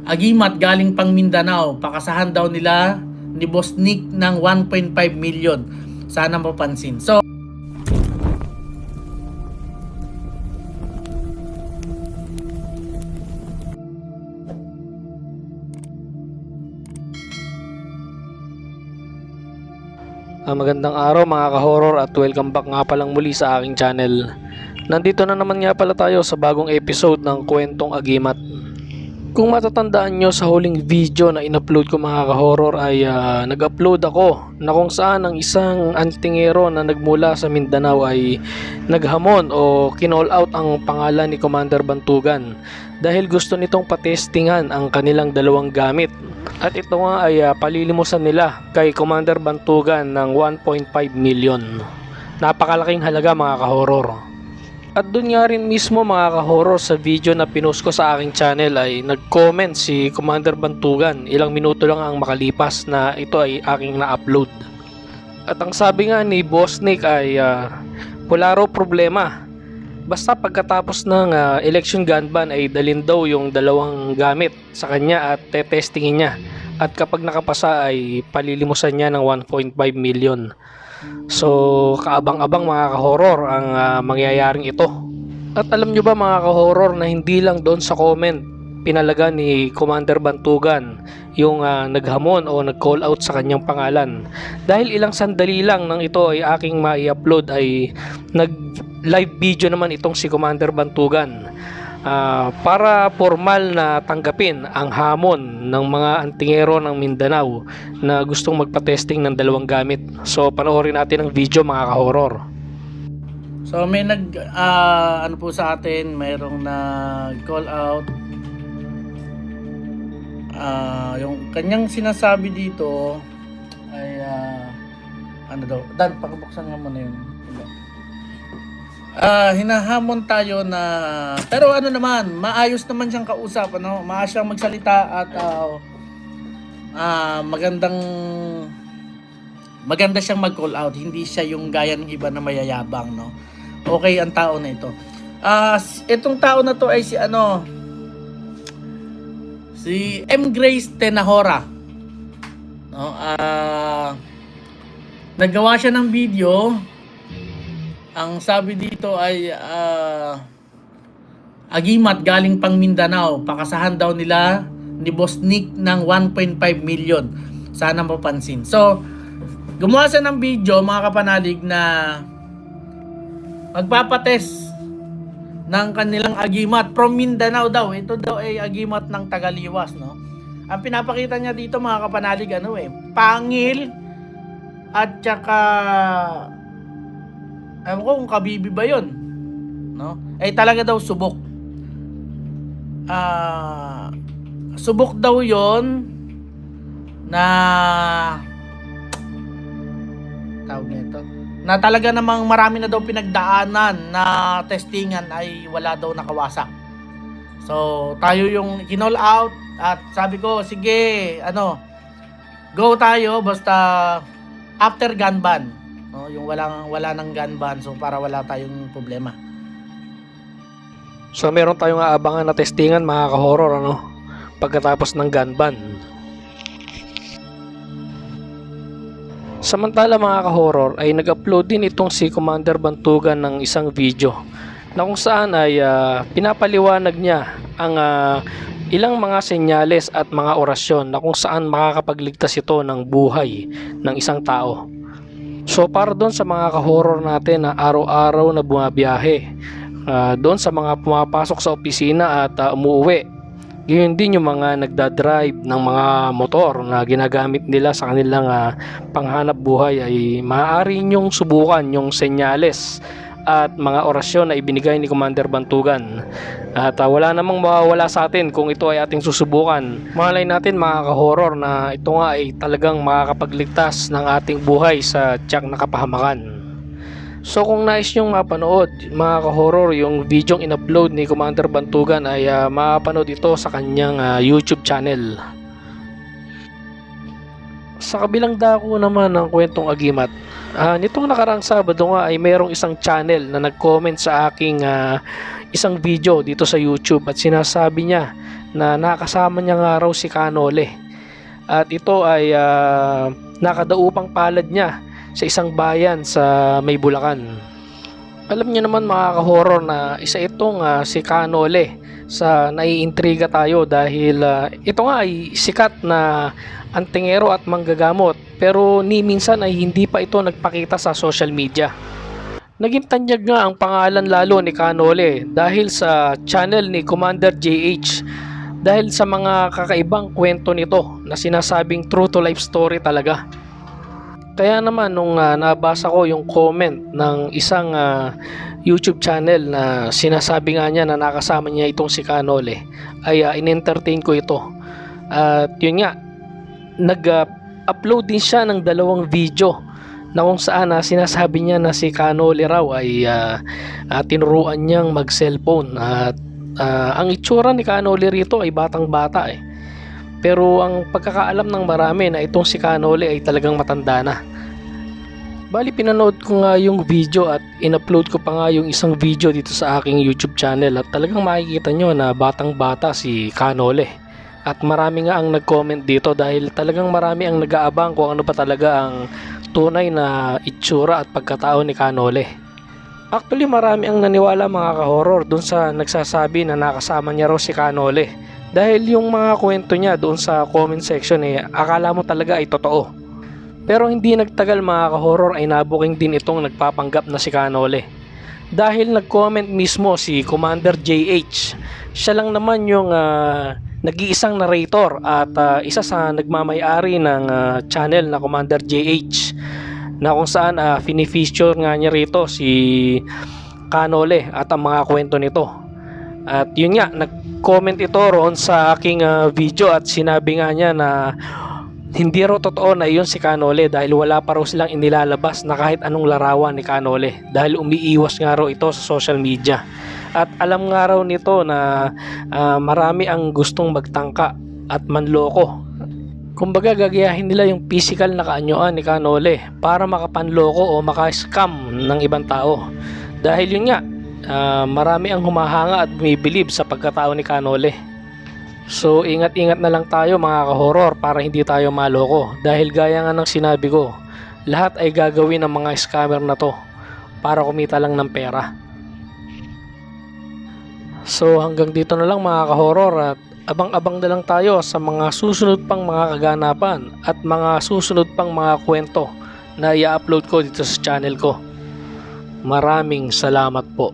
Agimat galing pang Mindanao, pakasahan daw nila ni Boss Nick ng 1.5 million. Sana mapansin. So, Magandang araw mga ka-horror at welcome back nga palang muli sa aking channel. Nandito na naman nga pala tayo sa bagong episode ng Kwentong Agimat. Kung matatandaan nyo sa huling video na in-upload ko mga ka-horror ay nag-upload ako na kung saan ang isang antingero na nagmula sa Mindanao ay naghamon o kinall out ang pangalan ni Commander Bantugan dahil gusto nitong patestingan ang kanilang dalawang gamit. At ito nga ay palilimusan nila kay Commander Bantugan ng 1.5 million. Napakalaking halaga mga ka-horror. At dun nga rin mismo mga ka-horror sa video na pinost ko sa aking channel ay nag-comment si Commander Bantugan. Ilang minuto lang ang makalipas na ito ay aking na-upload. At ang sabi nga ni Boss Nick ay wala raw problema. Basta pagkatapos ng election gun ban ay dalhin daw yung dalawang gamit sa kanya at tetestingin niya. At kapag nakapasa ay palilimusan niya ng 1.5 million. So kaabang-abang mga ka-horror ang mangyayaring ito. At alam nyo ba mga ka-horror na hindi lang doon sa comment pinalaga ni Commander Bantugan yung naghamon o nag-call out sa kanyang pangalan. Dahil ilang sandali lang nang ito ay aking mai-upload ay nag-live video naman itong si Commander Bantugan para formal na tanggapin ang hamon ng mga antingero ng Mindanao na gustong magpa-testing ng dalawang gamit. So panoorin natin ang video mga ka-horror. so may ano po sa atin, mayroong nag-call out. Yung kanyang sinasabi dito ay ano daw, Dan, pakibuksan nga muna yun. Hinahamon tayo na, pero ano naman, maayos naman siyang kausap, ano, maayos siyang magsalita at maganda siyang mag-call out. Hindi siya yung gaya ng iba na mayayabang, no. Okay ang tao na ito. Itong tao na to ay si M. Grace Tenahora, no. Naggawa siya ng video. Ang sabi dito ay agimat galing pang Mindanao, pakasahan daw nila ni Boss Nick ng 1.5 million. Sana mapansin. So, gumawa siya ng video mga kapanalig na magpapatest ng kanilang agimat from Mindanao daw. Ito daw ay agimat ng Tagaliwas, no? Ang pinapakita niya dito mga kapanalig, pangil at saka ewan ko kung kabibi ba yun, no? Talaga daw subok. Subok daw yon na tawag nito, na talaga namang marami na daw pinagdaanan na testingan ay wala daw nakawasak. So tayo yung kinall out at sabi ko sige, go tayo basta after gun ban. No, yung wala nang gun ban, so para wala tayong problema. So meron tayong aabangan na testingan mga ka-horror pagkatapos ng gun ban. Samantala mga ka-horror ay nag-upload din itong si Commander Bantugan ng isang video na kung saan ay pinapaliwanag niya ang ilang mga senyales at mga orasyon na kung saan makakapagligtas ito ng buhay ng isang tao. So para doon sa mga ka-horror natin na araw-araw na bumabiyahe, doon sa mga pumapasok sa opisina at umuwi, gayon din yung mga nagdadrive ng mga motor na ginagamit nila sa kanilang panghanap buhay ay maaari nyong subukan yung senyales at mga orasyon na ibinigay ni Commander Bantugan. At wala namang mawawala sa atin kung ito ay ating susubukan. Malay natin mga ka-horror na ito nga ay talagang makakapagligtas ng ating buhay sa tiyak na kapahamakan. So kung nais nyong mapanood mga ka-horror yung video in-upload ni Commander Bantugan ay mapanood ito sa kanyang YouTube channel. Sa kabilang dako naman ng Kwentong Agimat, nitong nakaraang Sabado nga ay mayroong isang channel na nag-comment sa aking isang video dito sa YouTube at sinasabi niya na nakasama niya nga raw si Kanole. At ito ay nakadaupang palad niya sa isang bayan sa may Bulacan. Alam niyo naman mga ka-horror na isa itong si Kanole sa naiintriga tayo dahil ito nga ay sikat na antingero at manggagamot pero ni minsan ay hindi pa ito nagpakita sa social media. Naging tanyag nga ang pangalan lalo ni Kanole dahil sa channel ni Commander JH dahil sa mga kakaibang kwento nito na sinasabing true to life story talaga. Kaya naman nung nabasa ko yung comment ng isang YouTube channel na sinasabi nga niya na nakasama niya itong si Kanole ay in-entertain ko ito. At yun nga, nag-upload din siya ng 2 video na kung saan sinasabi niya na si Kanole raw ay tinuruan niyang mag-cellphone at ang itsura ni Kanole rito ay batang-bata eh. Pero ang pagkakaalam ng marami na itong si Kanole ay talagang matanda na. Bali pinanood ko nga yung video at in-upload ko pa nga yung isang video dito sa aking YouTube channel at talagang makikita nyo na batang-bata si Kanole. At marami nga ang nag-comment dito dahil talagang marami ang nag-aabang kung ano pa talaga ang tunay na itsura at pagkatao ni Kanole. Actually marami ang naniwala mga ka-horror dun sa nagsasabi na nakasama niya raw si Kanole. Dahil yung mga kwento niya doon sa comment section akala mo talaga ay totoo. Pero hindi nagtagal mga ka-horror ay nabuking din itong nagpapanggap na si Kanole. Dahil nag-comment mismo si Commander JH. Siya lang naman yung nag-iisang narrator at isa sa nagmamay-ari ng channel na Commander JH na kung saan fini-feature nga niya rito si Kanole at ang mga kwento nito. At yun nga, nag-comment ito roon sa aking video at sinabi nga niya na hindi raw totoo na yun si Kanole dahil wala pa raw silang inilalabas na kahit anong larawan ni Kanole dahil umiiwas nga raw ito sa social media. At alam nga raw nito na marami ang gustong magtangka at manloko. Kumbaga gagayahin nila yung physical na kaanyuan ni Kanole para makapanloko o maka-scam ng ibang tao. Dahil yun nga, marami ang humahanga at bumibilib sa pagkatao ni Kanole. So ingat-ingat na lang tayo mga ka-horror para hindi tayo maloko. Dahil gaya nga ng sinabi ko, lahat ay gagawin ng mga scammer na to para kumita lang ng pera. So hanggang dito na lang mga ka-horror at abang-abang na lang tayo sa mga susunod pang mga kaganapan at mga susunod pang mga kwento na i-upload ko dito sa channel ko. Maraming salamat po.